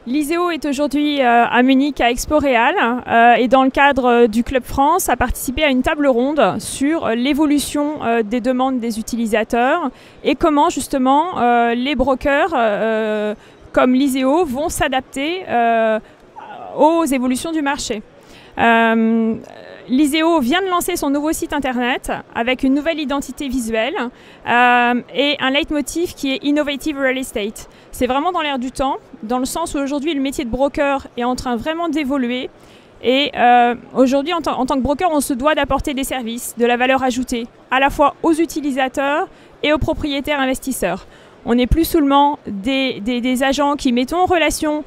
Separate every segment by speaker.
Speaker 1: L'ISEO est aujourd'hui à Munich, à Expo Real, et dans le cadre du Club France, a participé à une table ronde sur l'évolution des demandes des utilisateurs et comment justement les brokers comme l'ISEO vont s'adapter aux évolutions du marché. L'ISEO vient de lancer son nouveau site internet avec une nouvelle identité visuelle et un leitmotiv qui est Innovative Real Estate. C'est vraiment dans l'air du temps, dans le sens où aujourd'hui le métier de broker est en train vraiment d'évoluer. Et aujourd'hui, en tant que broker, on se doit d'apporter des services, de la valeur ajoutée, à la fois aux utilisateurs et aux propriétaires investisseurs. On n'est plus seulement des agents qui mettons en relation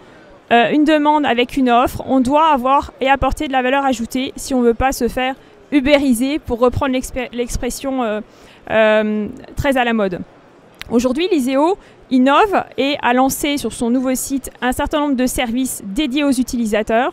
Speaker 1: une demande avec une offre. On doit avoir et apporter de la valeur ajoutée si on ne veut pas se faire ubériser, pour reprendre l'expression très à la mode. Aujourd'hui, l'ISEO innove et a lancé sur son nouveau site un certain nombre de services dédiés aux utilisateurs.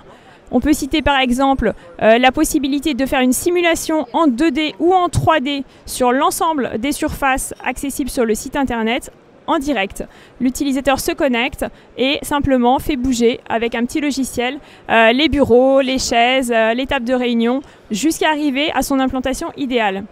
Speaker 1: On peut citer par exemple la possibilité de faire une simulation en 2D ou en 3D sur l'ensemble des surfaces accessibles sur le site internet en direct. L'utilisateur se connecte et simplement fait bouger avec un petit logiciel les bureaux, les chaises, les tables de réunion jusqu'à arriver à son implantation idéale.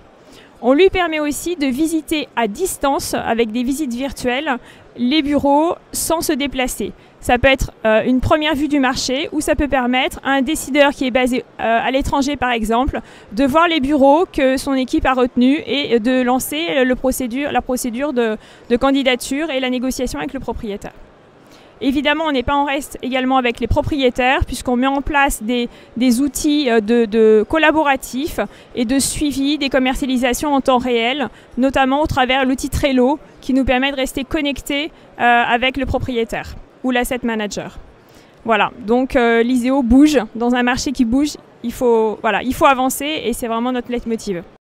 Speaker 1: On lui permet aussi de visiter à distance, avec des visites virtuelles, les bureaux sans se déplacer. Ça peut être une première vue du marché, ou ça peut permettre à un décideur qui est basé à l'étranger par exemple, de voir les bureaux que son équipe a retenus et de lancer la procédure de candidature et la négociation avec le propriétaire. Évidemment, on n'est pas en reste également avec les propriétaires, puisqu'on met en place des outils collaboratifs et de suivi des commercialisations en temps réel, notamment au travers de l'outil Trello, qui nous permet de rester connectés avec le propriétaire ou l'asset manager. Voilà, donc l'ISEO bouge. Dans un marché qui bouge, il faut avancer, et c'est vraiment notre leitmotiv.